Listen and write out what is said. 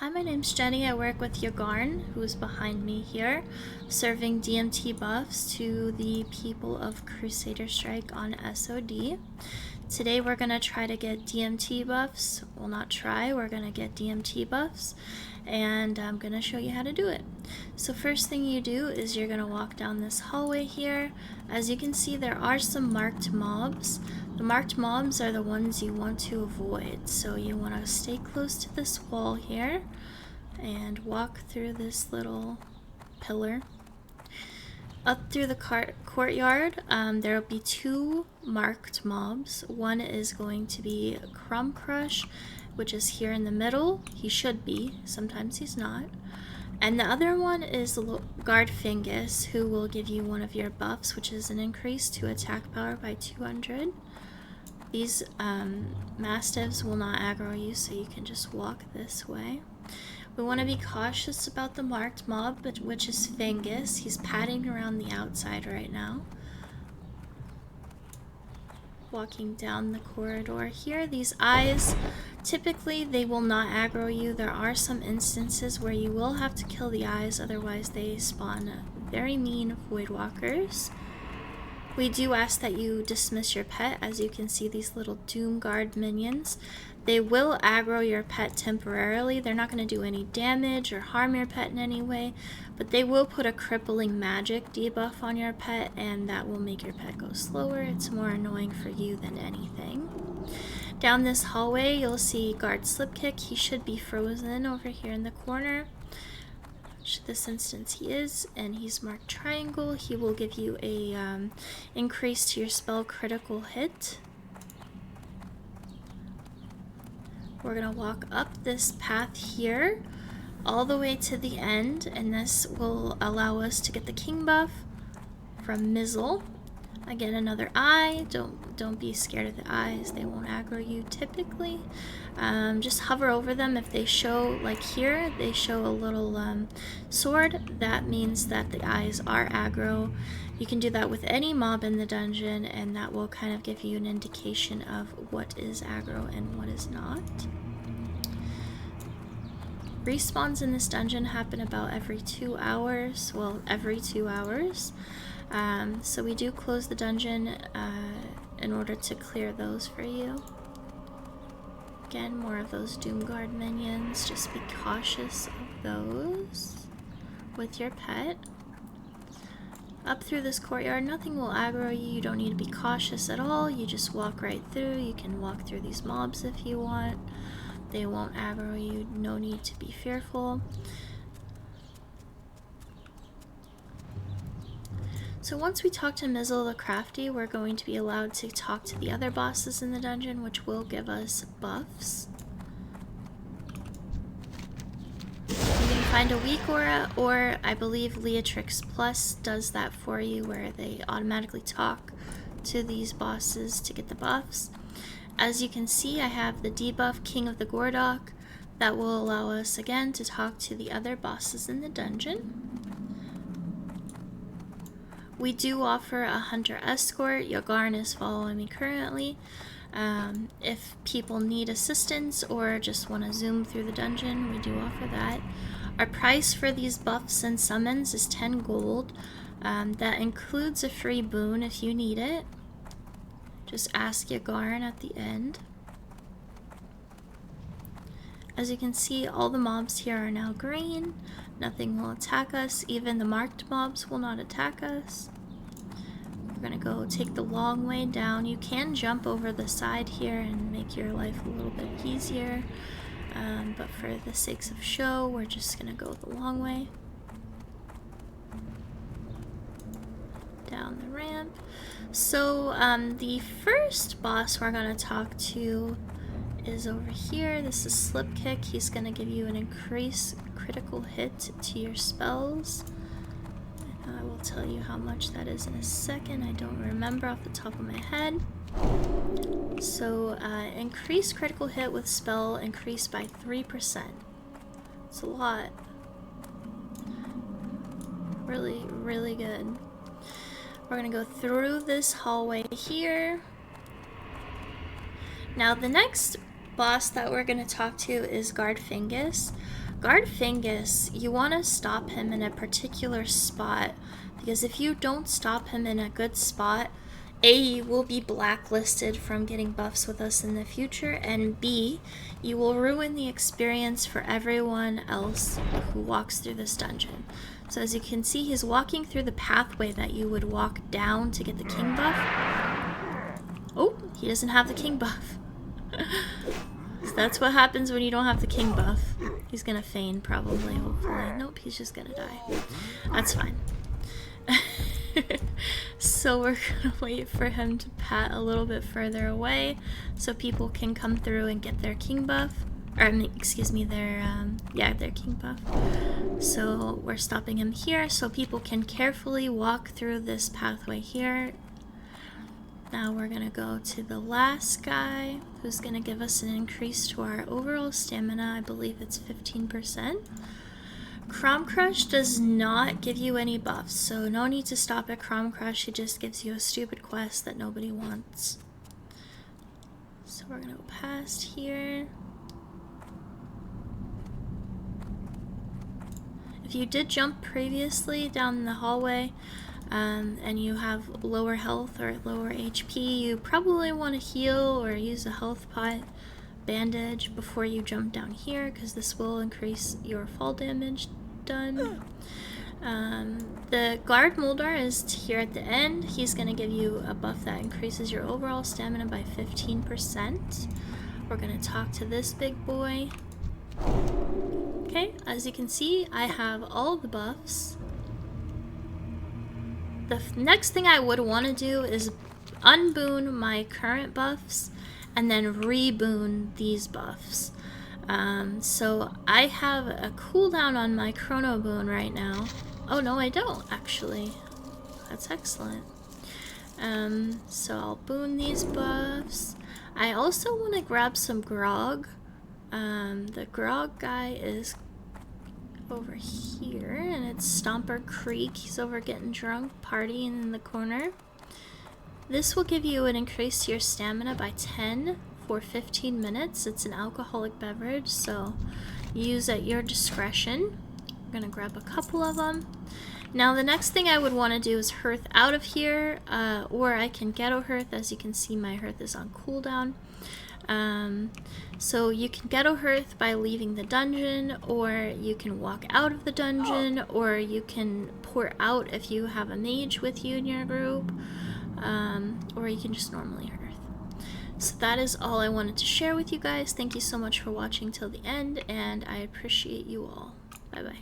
Hi, my name's Jenny. I work with Yagarn, who's behind me here, serving DMT buffs to the people of Crusader Strike on SOD. Today we're going to try to get DMT buffs. Well, not try, we're going to get DMT buffs, and I'm going to show you how to do it. So first thing you do is you're going to walk down this hallway here. As you can see, there are some marked mobs. The marked mobs are the ones you want to avoid, so you want to stay close to this wall here and walk through this little pillar. Up through the courtyard, there will be two marked mobs. One is going to be Crumb Crush, which is here in the middle. He should be, sometimes he's not. And the other one is Guard Fungus, who will give you one of your buffs, which is an increase to attack power by 200. These mastiffs will not aggro you, so you can just walk this way. We want to be cautious about the marked mob, which is Fungus. He's padding around the outside right now. Walking down the corridor here, these eyes, typically they will not aggro you. There are some instances where you will have to kill the eyes, otherwise they spawn very mean void walkers. We do ask that you dismiss your pet. As you can see, these little Doom Guard minions, they will aggro your pet temporarily. They're not going to do any damage or harm your pet in any way, but they will put a crippling magic debuff on your pet, and that will make your pet go slower. It's more annoying for you than anything. Down this hallway, you'll see Guard Slipkick. He should be frozen over here in the corner. This instance he is, and he's marked triangle. He will give you a increase to your spell critical hit. We're gonna walk up this path here all the way to the end, and this will allow us to get the king buff from Mizzle. Again, another eye. Don't be scared of the eyes. They won't aggro you typically. Just hover over them. If they show, like here, they show a little sword, that means that the eyes are aggro. You can do that with any mob in the dungeon, and that will kind of give you an indication of what is aggro and what is not. Respawns in this dungeon happen about every 2 hours. Well, every 2 hours. So we do close the dungeon in order to clear those for you. Again, more of those Doomguard minions. Just be cautious of those with your pet. Up through this courtyard, nothing will aggro you. You don't need to be cautious at all. You just walk right through. You can walk through these mobs if you want. They won't aggro you. No need to be fearful. So once we talk to Mizzle the Crafty, we're going to be allowed to talk to the other bosses in the dungeon, which will give us buffs. You can find a weak aura, or I believe Leatrix Plus does that for you, where they automatically talk to these bosses to get the buffs. As you can see, I have the debuff King of the Gordok. That will allow us again to talk to the other bosses in the dungeon. We do offer a hunter escort. Yagarn is following me currently. If people need assistance or just want to zoom through the dungeon, we do offer that. Our price for these buffs and summons is 10 gold. That includes a free boon if you need it. Just ask Yagarn at the end. As you can see, all the mobs here are now green. Nothing will attack us. Even the marked mobs will not attack us. We're gonna go take the long way down. You can jump over the side here and make your life a little bit easier. But for the sakes of show, we're just gonna go the long way. Down the ramp. So the first boss we're gonna talk to is over here. This is Slipkick. He's going to give you an increased critical hit to your spells. And I will tell you how much that is in a second. I don't remember off the top of my head. So increased critical hit with spell increased by 3%. It's a lot. Really, really good. We're going to go through this hallway here. Now the next boss that we're going to talk to is Guard Fingus. Guard Fingus, you want to stop him in a particular spot, because if you don't stop him in a good spot, A, you will be blacklisted from getting buffs with us in the future, and B, you will ruin the experience for everyone else who walks through this dungeon. So as you can see, he's walking through the pathway that you would walk down to get the king buff. Oh, he doesn't have the king buff. So that's what happens when you don't have the king buff. He's gonna feign, probably, hopefully. Nope, he's just gonna die. That's fine. So we're gonna wait for him to pat a little bit further away so people can come through and get their king buff. Or, I mean, excuse me, their king buff. So we're stopping him here so people can carefully walk through this pathway here. Now we're gonna go to the last guy, who's gonna give us an increase to our overall stamina. I believe it's 15%. Crom Crush does not give you any buffs, so no need to stop at Crom Crush. It just gives you a stupid quest that nobody wants. So we're gonna go past here. If you did jump previously down the hallway, and you have lower health or lower HP, you probably want to heal or use a health pot bandage before you jump down here, because this will increase your fall damage done. The guard Moldar is here at the end. He's going to give you a buff that increases your overall stamina by 15%. We're going to talk to this big boy. Okay, as you can see, I have all the buffs. The next thing I would want to do is unboon my current buffs and then reboon these buffs. So I have a cooldown on my chrono boon right now. Oh no, I don't actually. That's excellent. So I'll boon these buffs. I also want to grab some grog. The grog guy is over here, and it's Stomper Creek. He's over getting drunk, partying in the corner. This will give you an increase to your stamina by 10 for 15 minutes. It's an alcoholic beverage, so use at your discretion. I'm gonna grab a couple of them. Now the next thing I would want to do is hearth out of here, or I can ghetto hearth. As you can see, my hearth is on cooldown. So you can ghetto hearth by leaving the dungeon, or you can walk out of the dungeon, or you can pour out if you have a mage with you in your group, or you can just normally hearth. So that is all I wanted to share with you guys. Thank you so much for watching till the end, and I appreciate you all. Bye bye.